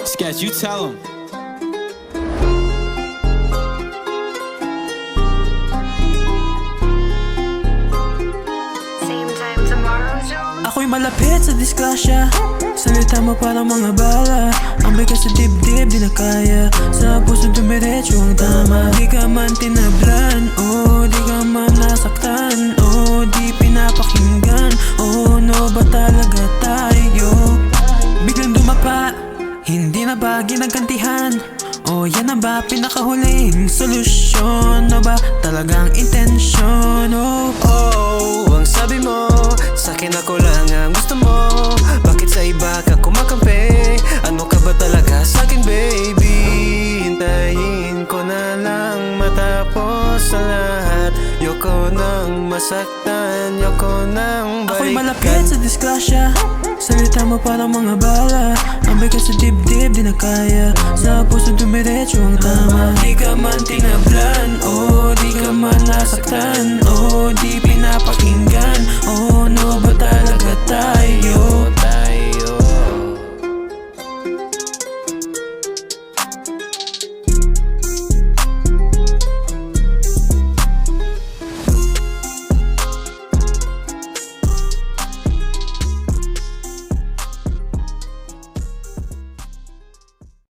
Sketch, you tell him. Same time tomorrow, Jones. Ako'y malapit sa disgrasya, salita mo parang mga bala. Ang bigas sa dibdib, di na kaya. Sa puso dumiretso ang tama. Di ka man tinablan, oh, di ka man nasaktan, oh, di pinapakinggan, oh, no ba talaga tayo? Biglang dumapa, hindi na ba ginagantihan? O yan na ba pinakahuling solusyon? O ba talagang intensyon? Oh, ang sabi mo, sa'kin ako lang ang gusto mo. Bakit sa iba ka kumakampi? Ano ka ba talaga sa'kin, baby? Hintayin ko na lang matapos sa lahat. Yoko nang masaktan, yoko nang balikan. Ako'y malapit sa disgrasya, salita mo parang mga bala. Ang bigas sa dibdib, di na kaya. Sa puso dumiretso ang tama. Di ka man